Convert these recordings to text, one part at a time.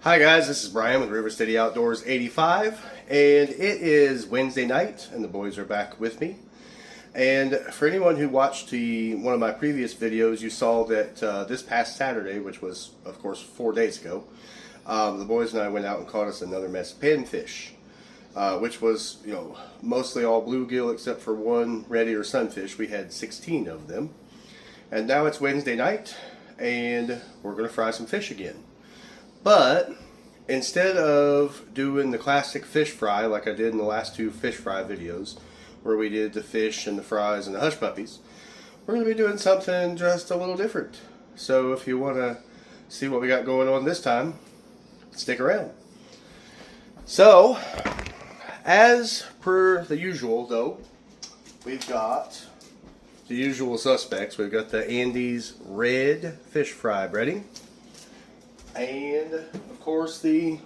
Hi guys, this is Brian with River City Outdoors 85, and it is Wednesday night and the boys are back with me. And for anyone who watched one of my previous videos, you saw that this past Saturday, which was of course 4 days ago, the boys and I went out and caught us another mess of panfish, which was mostly all bluegill except for one red ear sunfish. We had 16 of them. And now it's Wednesday night and we're going to fry some fish again. But instead of doing the classic fish fry like I did in the last two fish fry videos, where we did the fish and the fries and the hush puppies, we're going to be doing something just a little different. So if you want to see what we got going on this time, stick around. So, as per the usual though, we've got the usual suspects. We've got the Andy's red fish fry breading. And of course the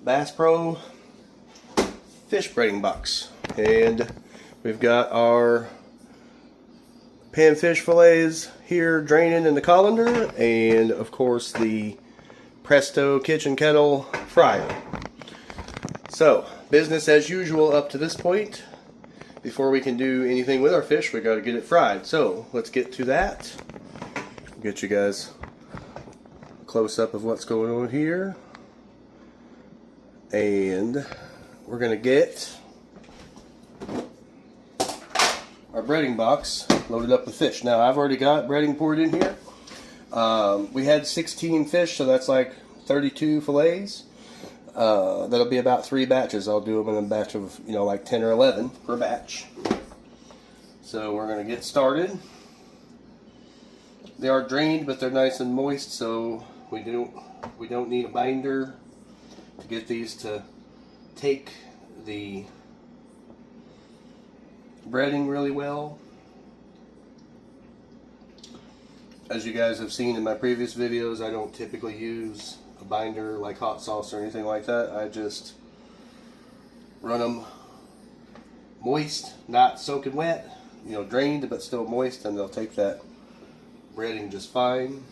Bass Pro fish breading box. And we've got our panfish fillets here draining in the colander, and of course the Presto kitchen kettle fryer. So business as usual up to this point. Before we can do anything with our fish, we got to get it fried. So let's get to that. Get you guys close up of what's going on here, and we're going to get our breading box loaded up with fish. Now I've already got breading poured in here. We had 16 fish, so that's like 32 fillets. That'll be about 3 batches. I'll do them in a batch of like 10 or 11 per batch. So we're going to get started. They are drained, but they're nice and moist, so we don't need a binder to get these to take the breading really well. As you guys have seen in my previous videos, I don't typically use a binder like hot sauce or anything like that. I just run them moist, not soaking wet, drained but still moist, and they'll take that breading just fine.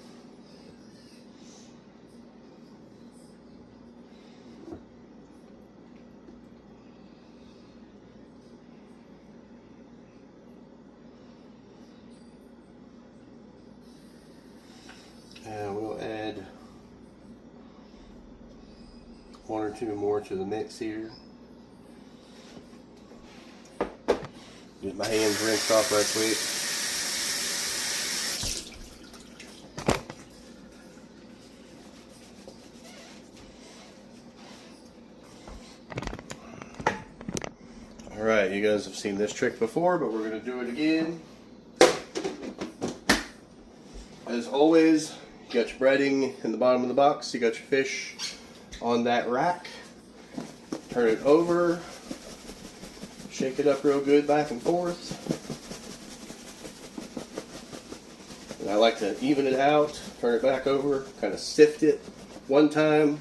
And we'll add 1 or 2 more to the mix here. Get my hands rinsed off right quick. Alright, you guys have seen this trick before, but we're going to do it again. As always, you got your breading in the bottom of the box, you got your fish on that rack. Turn it over, shake it up real good back and forth. And I like to even it out, turn it back over, kind of sift it one time,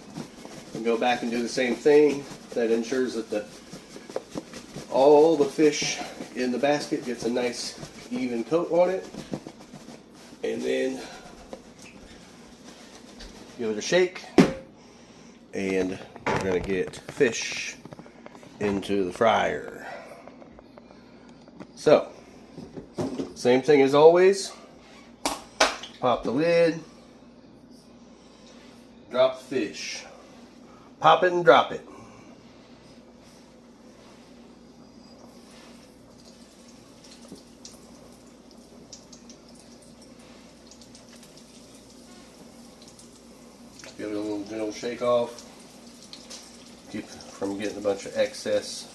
and go back and do the same thing. That ensures that all the fish in the basket gets a nice even coat on it. And then give it a shake, and we're going to get fish into the fryer. So, same thing as always. Pop the lid, drop the fish, pop it and drop it. Give it a little gentle shake off. Keep from getting a bunch of excess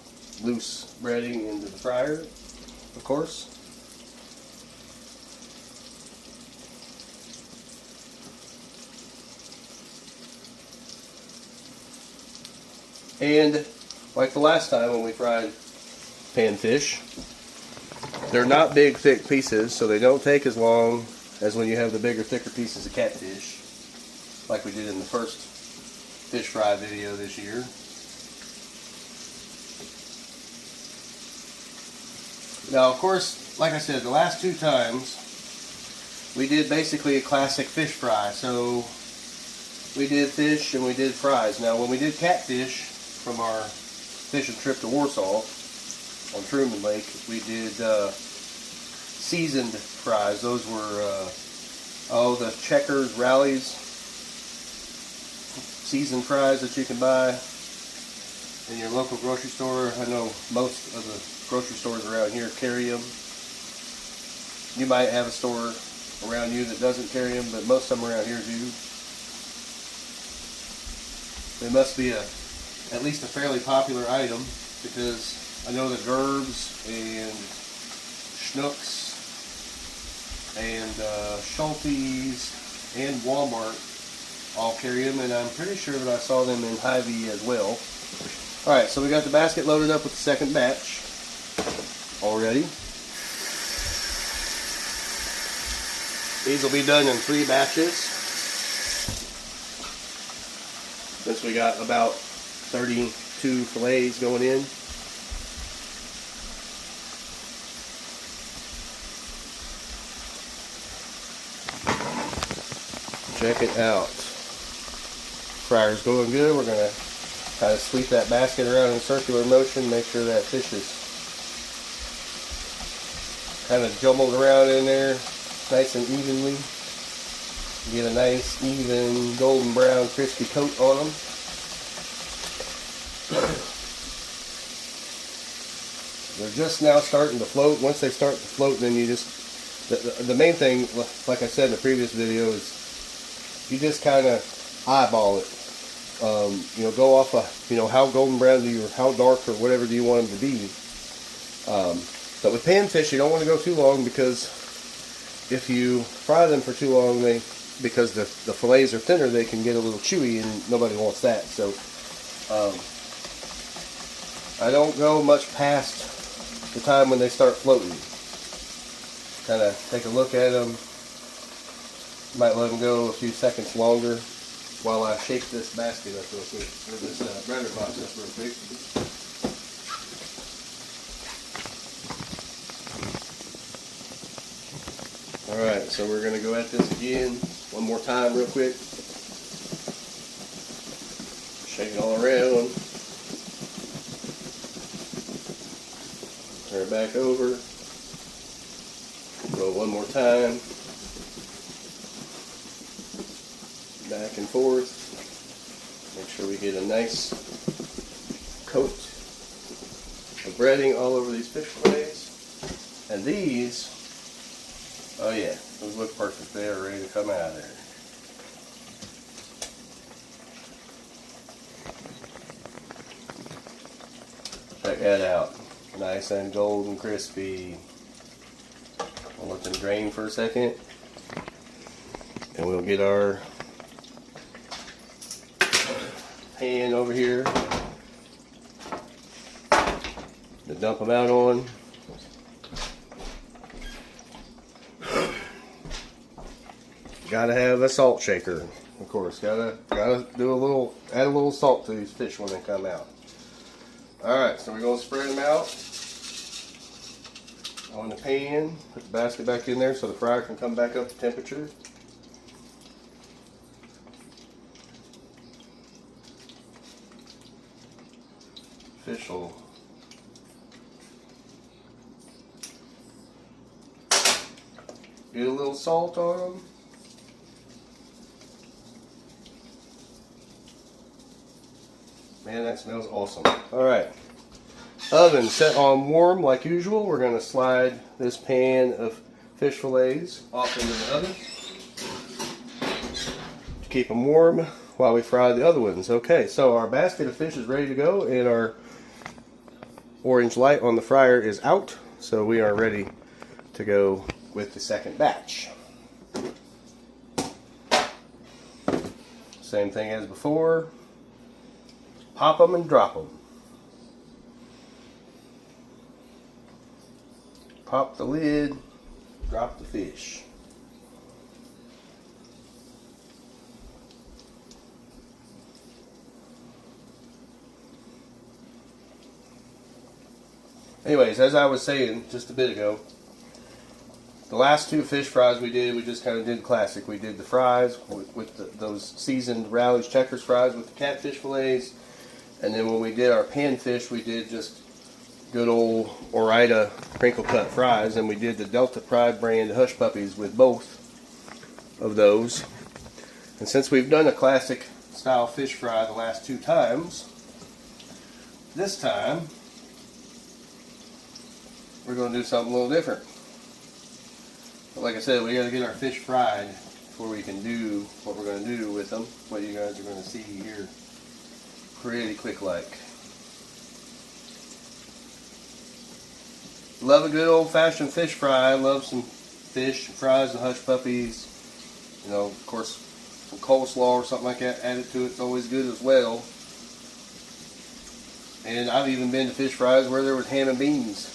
loose breading into the fryer, of course. And like the last time when we fried panfish, they're not big, thick pieces, so they don't take as long as when you have the bigger, thicker pieces of catfish, like we did in the first fish fry video this year. Now, of course, like I said, the last 2 times we did basically a classic fish fry. So we did fish and we did fries. Now, when we did catfish from our fishing trip to Warsaw on Truman Lake, we did seasoned fries. Those were the Checkers Rallies seasoned fries that you can buy in your local grocery store. I know most of the grocery stores around here carry them. You might have a store around you that doesn't carry them, but most of them around here do. They must be at least a fairly popular item, because I know that Gerbes and Schnucks and Schulte's and Walmart all carry them, and I'm pretty sure that I saw them in Hy-Vee as well. Alright, so we got the basket loaded up with the second batch already. These will be done in 3 batches, since we got about 32 fillets going in. Check it out. Fryer's going good. We're going to kind of sweep that basket around in circular motion, make sure that fish is kind of jumbled around in there nice and evenly. Get a nice, even, golden brown, crispy coat on them. They're just now starting to float. Once they start to float, then you just, the main thing, like I said in the previous video, is you just kind of eyeball it. You know, go off of, you know, how golden brown do you, or how dark or whatever do you want them to be. But with panfish, you don't want to go too long, because if you fry them for too long, because the fillets are thinner, they can get a little chewy, and nobody wants that. So I don't go much past the time when they start floating. Kind of take a look at them. Might let them go a few seconds longer while I shake this basket up real quick, or this breader box up real quick. Alright, so we're going to go at this again one more time real quick. Shake it all around. Turn it back over. Go one more time. Back and forth. Make sure we get a nice coat of breading all over these fish fillets. And these, oh yeah, those look perfect. They are ready to come out of there. Check that out. Nice and golden crispy. I'll let them drain for a second. And we'll get our pan over here to dump them out on. Gotta have a salt shaker, of course. Gotta do a little, add a little salt to these fish when they come out. Alright, so we're gonna spread them out on the pan. Put the basket back in there so the fryer can come back up to temperature. Fish will get a little salt on them. Man, that smells awesome. Alright, oven set on warm like usual. We're going to slide this pan of fish fillets off into the oven to keep them warm while we fry the other ones. Okay, so our basket of fish is ready to go, and our orange light on the fryer is out, so we are ready to go with the second batch. Same thing as before. Pop them and drop them. Pop the lid, drop the fish. Anyways, as I was saying just a bit ago, The last two fish fries we did, we just kind of did classic. We did the fries with those seasoned Rowley's Checkers fries with the catfish fillets. And then when we did our panfish, we did just good old Ore-Ida crinkle cut fries. And we did the Delta Pride brand Hush Puppies with both of those. And since we've done a classic style fish fry the last two times, this time we're going to do something a little different. But like I said, we got to get our fish fried before we can do what we're going to do with them. What you guys are going to see here pretty quick like. Love a good old fashioned fish fry. Love some fish, fries, and hush puppies. You know, of course, some coleslaw or something like that added to it's always good as well. And I've even been to fish fries where there was ham and beans.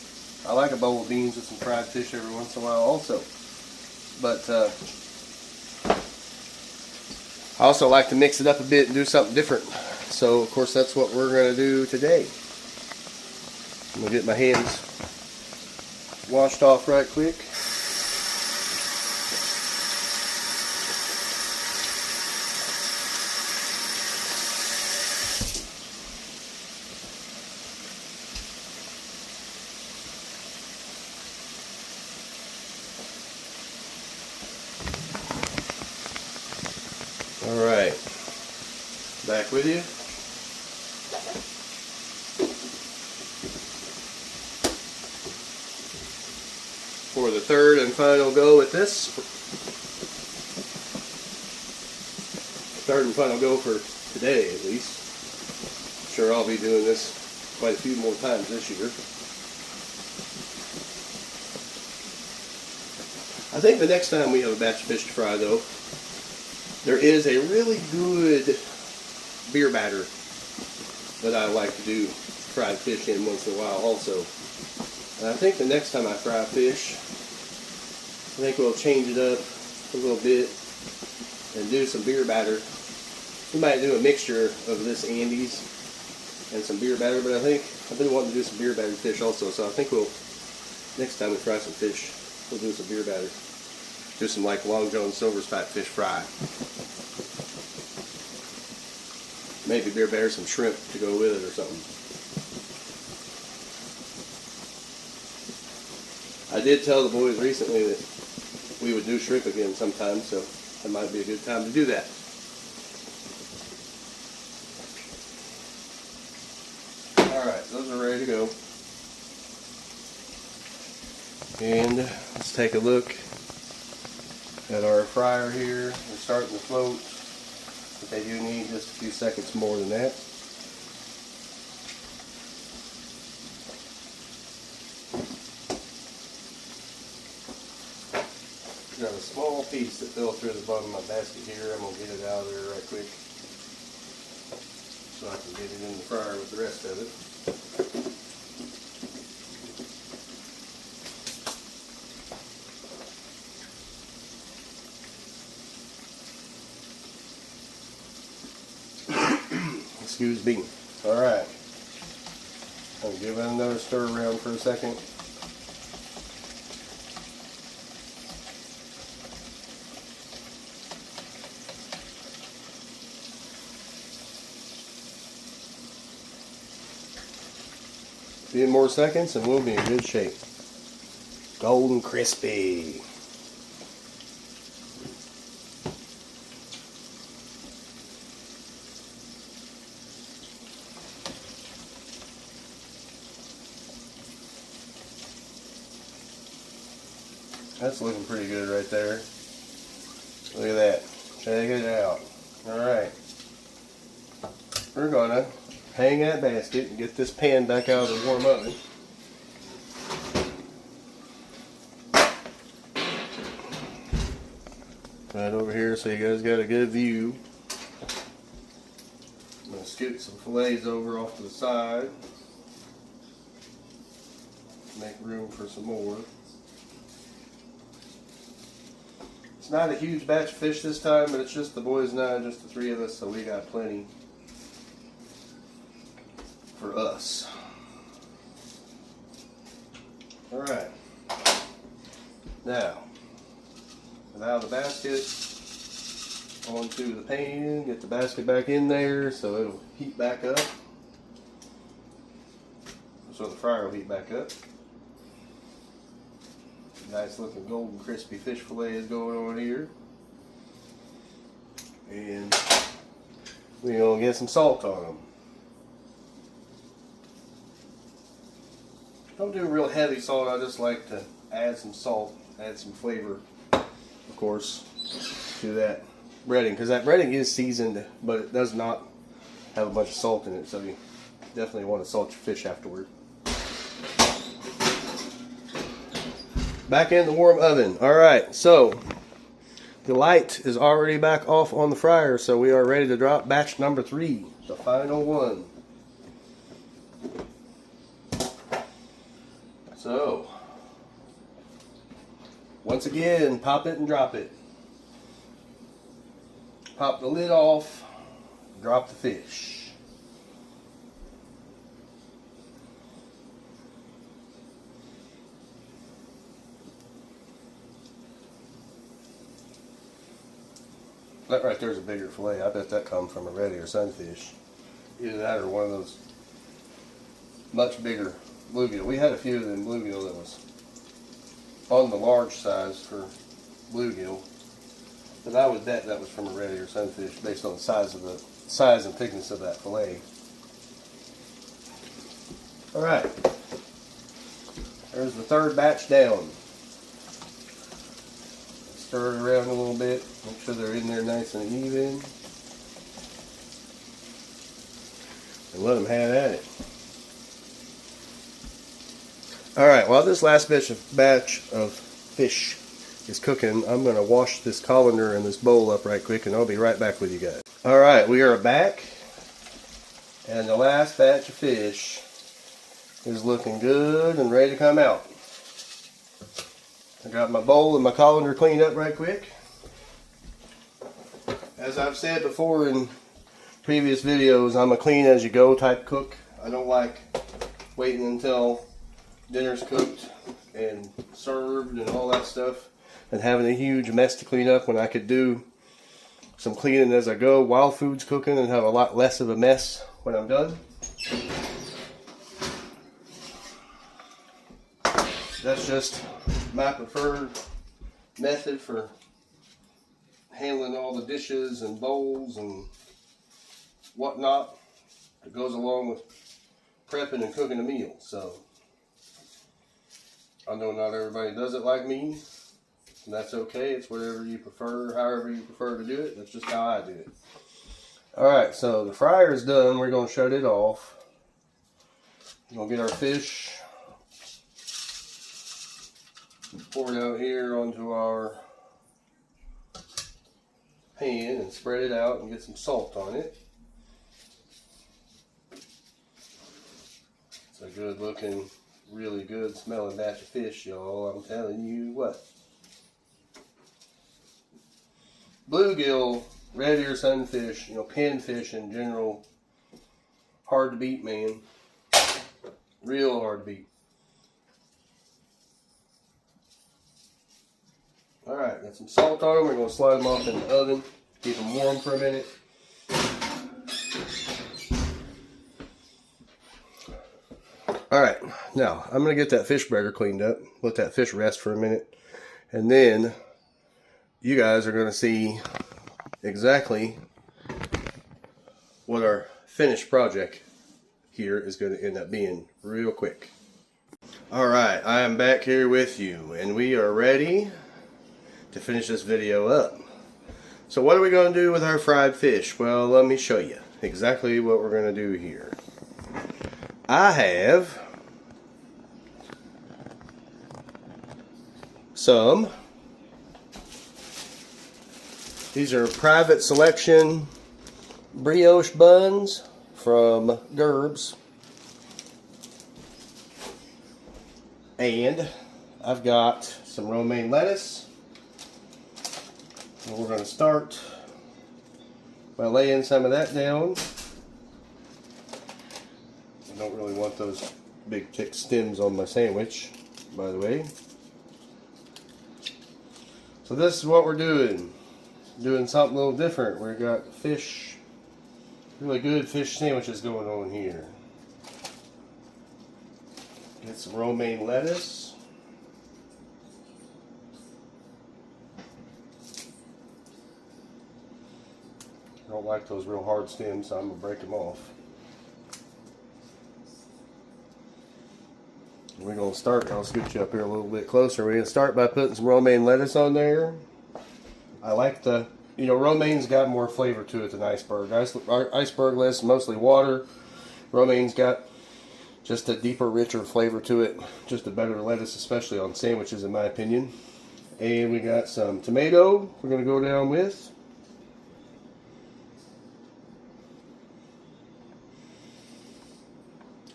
I like a bowl of beans with some fried fish every once in a while also. But I also like to mix it up a bit and do something different. So, of course, that's what we're going to do today. I'm going to get my hands washed off right quick. Alright, back with you. For the third and final go with this. Third and final go for today at least. I'm sure I'll be doing this quite a few more times this year. I think the next time we have a batch of fish to fry though, there is a really good beer batter that I like to do fried fish in once in a while also. And I think the next time I fry fish, I think we'll change it up a little bit and do some beer batter. We might do a mixture of this Andes and some beer batter, but I think I've been wanting to do some beer battered fish also, so I think we'll, next time we fry some fish, we'll do some beer batter. Do some like Long John Silver's type fish fry. Maybe beer batter some shrimp to go with it or something. I did tell the boys recently that we would do shrimp again sometime, so that might be a good time to do that. Alright, those are ready to go. And let's take a look at our fryer here. We're starting to float, but they do need just a few seconds more than that. Got a small piece that fell through the bottom of my basket here. I'm going to get it out of there right quick so I can get it in the fryer with the rest of it. Excuse me. Alright. I'll give it another stir around for a second. A few more seconds and we'll be in good shape. Golden crispy. That's looking pretty good right there. Look at that. Check it out. Alright. We're gonna hang that basket and get this pan back out of the warm oven. Right over here so you guys got a good view. I'm going to scoot some fillets over off to the side. Make room for some more. It's not a huge batch of fish this time, but it's just the boys and I, just the three of us, so we got plenty for us. Alright. Now, get out of the basket, onto the pan, get the basket back in there so it'll heat back up. So the fryer will heat back up. Nice looking golden crispy fish fillet is going on here. And we're going to get some salt on them. Don't do real heavy salt, I just like to add some salt, add some flavor, of course, to that breading. Because that breading is seasoned, but it does not have a bunch of salt in it, so you definitely want to salt your fish afterward. Back in the warm oven. Alright, so the light is already back off on the fryer, so we are ready to drop batch number 3, the final one. So, once again, pop it and drop it. Pop the lid off, drop the fish. That right there is a bigger fillet. I bet that comes from a red ear sunfish. Either that or one of those much bigger bluegill. We had a few of them bluegill that was on the large size for bluegill, but I would bet that was from a red ear sunfish based on the size and thickness of that fillet. All right, there's the third batch down. Stir it around a little bit, make sure they're in there nice and even, and let them have at it. Alright, while this last batch of fish is cooking, I'm going to wash this colander and this bowl up right quick, and I'll be right back with you guys. Alright, we are back, and the last batch of fish is looking good and ready to come out. I got my bowl and my colander cleaned up right quick. As I've said before in previous videos, I'm a clean as you go type cook. I don't like waiting until dinner's cooked and served and all that stuff and having a huge mess to clean up when I could do some cleaning as I go while food's cooking and have a lot less of a mess when I'm done. That's just my preferred method for handling all the dishes and bowls and whatnot that goes along with prepping and cooking a meal. So I know not everybody does it like me, and that's okay. It's whatever you prefer, however you prefer to do it. That's just how I do it. Alright, so the fryer is done. We're going to shut it off. We're going to get our fish poured out here onto our pan and spread it out and get some salt on it. It's a good looking, really good smelling batch of fish, y'all. I'm telling you what. Bluegill, red ear sunfish, pinfish in general, hard to beat, man. Real hard to beat. Alright, got some salt on them. We're going to slide them off in the oven, keep them warm for a minute. Alright, now I'm going to get that fish burger cleaned up, let that fish rest for a minute, and then you guys are going to see exactly what our finished project here is going to end up being real quick. Alright, I am back here with you, and we are ready to finish this video up. So what are we going to do with our fried fish? Well, let me show you exactly what we're going to do here. I have some, these are private selection brioche buns from Gerbes, and I've got some romaine lettuce. And we're going to start by laying some of that down. I don't really want those big thick stems on my sandwich, by the way. So this is what we're doing. Doing something a little different. We've got fish, really good fish sandwiches going on here. Get some romaine lettuce. I don't like those real hard stems, so I'm going to break them off. We're going to start, I'll scoot you up here a little bit closer. We're going to start by putting some romaine lettuce on there. I like the, you know, romaine's got more flavor to it than iceberg. Iceberg lettuce is mostly water. Romaine's got just a deeper, richer flavor to it. Just a better lettuce, especially on sandwiches in my opinion. And we got some tomato we're going to go down with.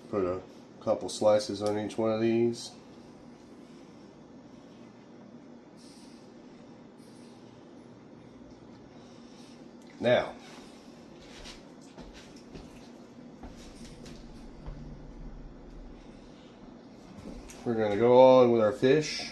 Put a couple slices on each one of these. Now, we're going to go on with our fish.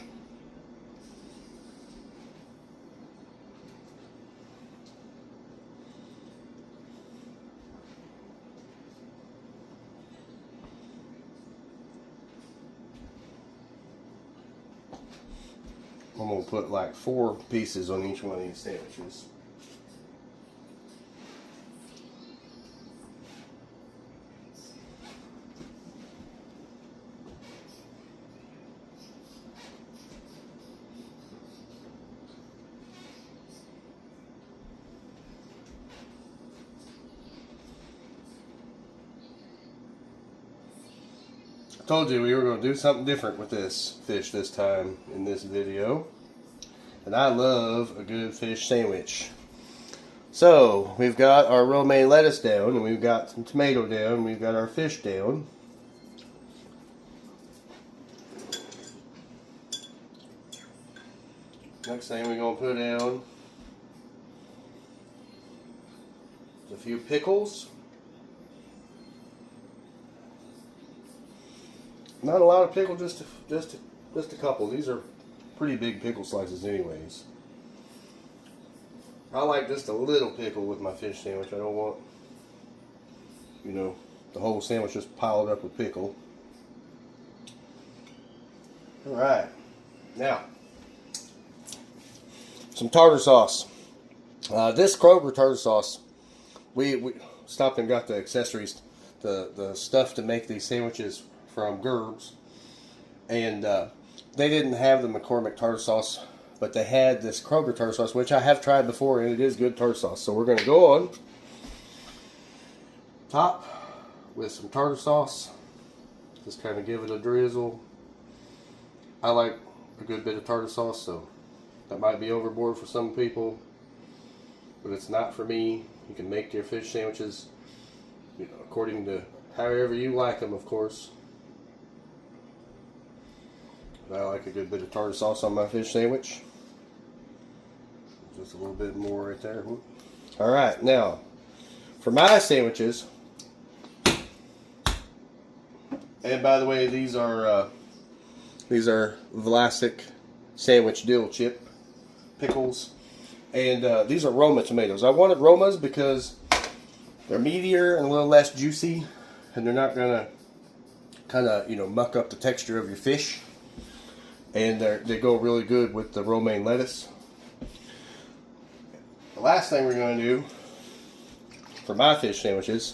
I'm going to put like 4 pieces on each one of these sandwiches. I told you we were going to do something different with this fish this time in this video. And I love a good fish sandwich. So, we've got our romaine lettuce down, and we've got some tomato down, and we've got our fish down. Next thing we're going to put down is a few pickles. Not a lot of pickle, just a couple. These are pretty big pickle slices anyways. I like just a little pickle with my fish sandwich. I don't want, you know, the whole sandwich just piled up with pickle. Alright, now some tartar sauce. This Kroger tartar sauce, we stopped and got the accessories, the stuff to make these sandwiches from Gerbs, and they didn't have the McCormick tartar sauce, but they had this Kroger tartar sauce, which I have tried before, and it is good tartar sauce. So we're going to go on top with some tartar sauce. Just kind of give it a drizzle. I like a good bit of tartar sauce, so that might be overboard for some people, but it's not for me. You can make your fish sandwiches, you know, according to however you like them, of course. But I like a good bit of tartar sauce on my fish sandwich. Just a little bit more right there. Alright, now for my sandwiches, and by the way, these are Vlasic sandwich dill chip pickles, and these are Roma tomatoes. I wanted Romas because they're meatier and a little less juicy, and they're not gonna kind of, you know, muck up the texture of your fish, and they go really good with the romaine lettuce. The last thing we're going to do for my fish sandwiches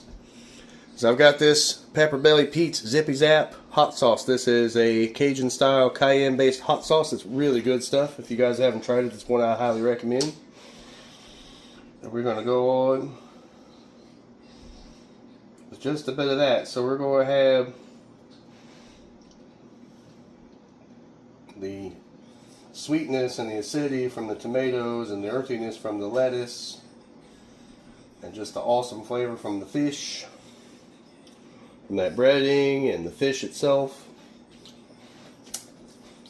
is I've got this Pepper Belly Pete's Zippy Zap hot sauce. This is a Cajun style cayenne based hot sauce. It's really good stuff. If you guys haven't tried it, it's one I highly recommend. And we're going to go on with just a bit of that. So we're going to have the sweetness and the acidity from the tomatoes and the earthiness from the lettuce, and just the awesome flavor from the fish, from that breading and the fish itself,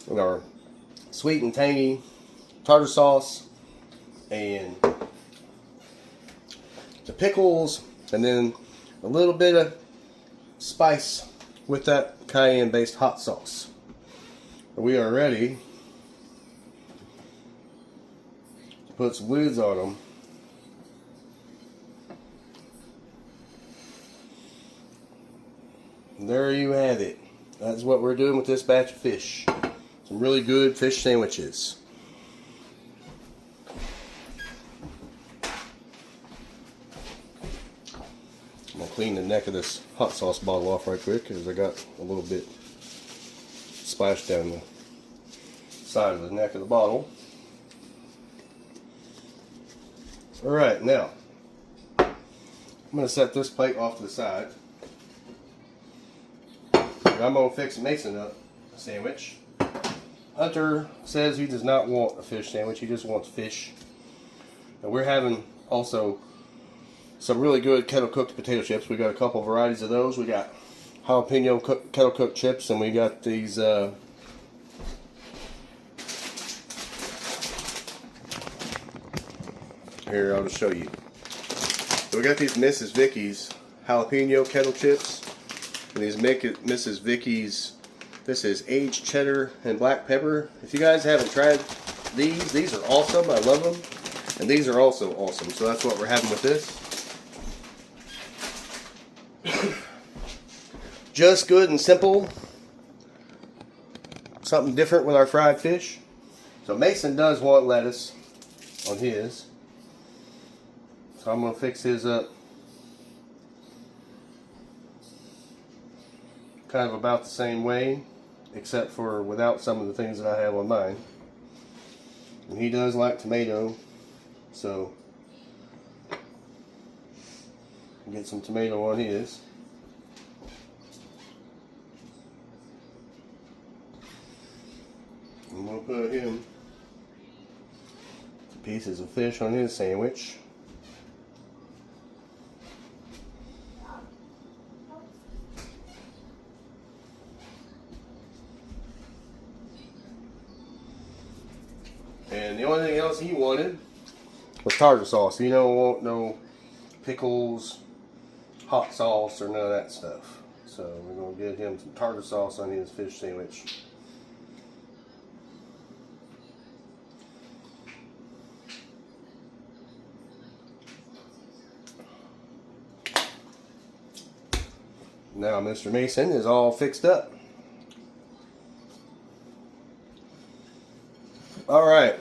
and our sweet and tangy tartar sauce and the pickles, and then a little bit of spice with that cayenne based hot sauce. We are ready put some lids on them. And there you have it. That's what we're doing with this batch of fish. Some really good fish sandwiches. I'm gonna clean the neck of this hot sauce bottle off right quick because I got a little bit splashed down the side of the neck of the bottle. Alright, now I'm going to set this plate off to the side. And I'm going to fix Mason up a sandwich. Hunter says he does not want a fish sandwich, he just wants fish. And we're having also some really good kettle cooked potato chips. We got a couple varieties of those. We got jalapeno kettle cooked chips, and we got these here, I'll just show you. So we got these Mrs. Vicky's jalapeno kettle chips, and these Mrs. Vicky's, this is aged cheddar and black pepper. If you guys haven't tried these are awesome. I love them, and these are also awesome. So that's what we're having with this. Just good and simple. Something different with our fried fish. So Mason does want lettuce on his. So I'm going to fix his up kind of about the same way, except for without some of the things that I have on mine. And he does like tomato, so I'll get some tomato on his. I'm going to put him some pieces of fish on his sandwich. And the only thing else he wanted was tartar sauce. He don't want no pickles, hot sauce, or none of that stuff. So we're going to get him some tartar sauce on his fish sandwich. Now Mr. Mason is all fixed up. Alright,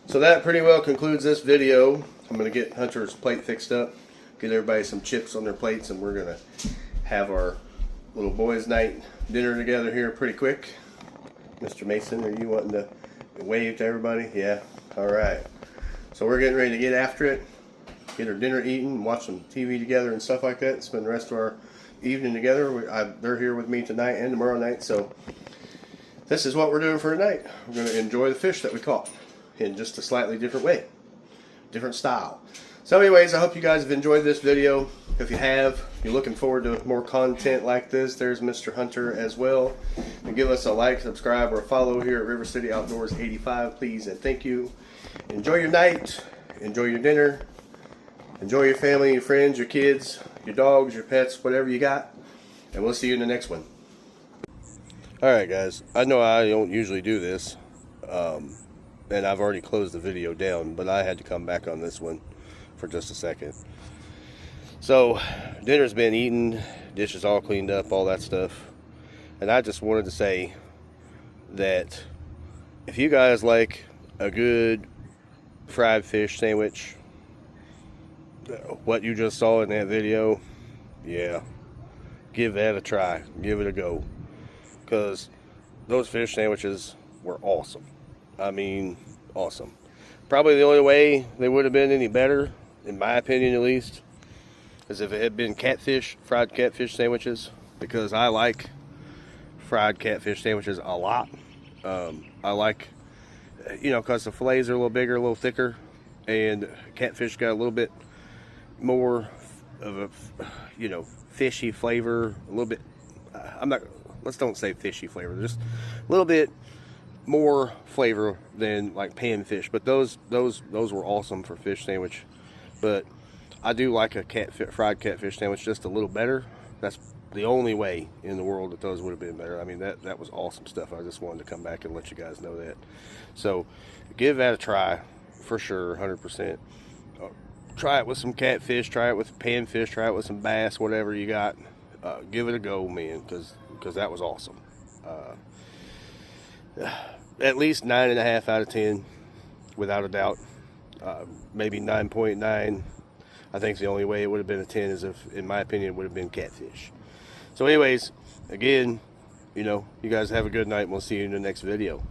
so that pretty well concludes this video. I'm going to get Hunter's plate fixed up, get everybody some chips on their plates, and we're going to have our little boys' night dinner together here pretty quick. Mr. Mason, are you wanting to wave to everybody? Yeah, alright. So we're getting ready to get after it, get our dinner eaten, watch some TV together and stuff like that, and spend the rest of our evening together. They're here with me tonight and tomorrow night, so this is what we're doing for tonight. We're going to enjoy the fish that we caught in just a slightly different way, different style. So anyways, I hope you guys have enjoyed this video. If you have, you're looking forward to more content like this, there's Mr. Hunter as well. And give us a like, subscribe, or a follow here at River City Outdoors 85, please, and thank you. Enjoy your night, enjoy your dinner, enjoy your family, your friends, your kids, your dogs, your pets, whatever you got, and we'll see you in the next one. Alright guys, I know I don't usually do this, and I've already closed the video down, but I had to come back on this one for just a second. So, dinner's been eaten, dishes all cleaned up, all that stuff, and I just wanted to say that if you guys like a good fried fish sandwich, what you just saw in that video, yeah, give that a try, give it a go. Because those fish sandwiches were awesome. I mean, awesome. Probably the only way they would have been any better, in my opinion at least, is if it had been fried catfish sandwiches, because I like fried catfish sandwiches a lot. I like, you know, because the fillets are a little bigger, a little thicker, and catfish got a little bit more of a, you know, fishy flavor, a little bit, let's don't say fishy flavor, just a little bit more flavor than like panfish. But those were awesome for fish sandwich. But I do like a fried catfish sandwich just a little better. That's the only way in the world that those would have been better. I mean, that was awesome stuff. I just wanted to come back and let you guys know that. So give that a try for sure, 100%. Try it with some catfish, try it with panfish, try it with some bass, whatever you got. Give it a go, man, because that was awesome. At least 9.5 out of 10, without a doubt. Maybe 9.9. I think the only way it would have been a 10 is if, in my opinion, it would have been catfish. So anyways, again, you guys have a good night, and we'll see you in the next video.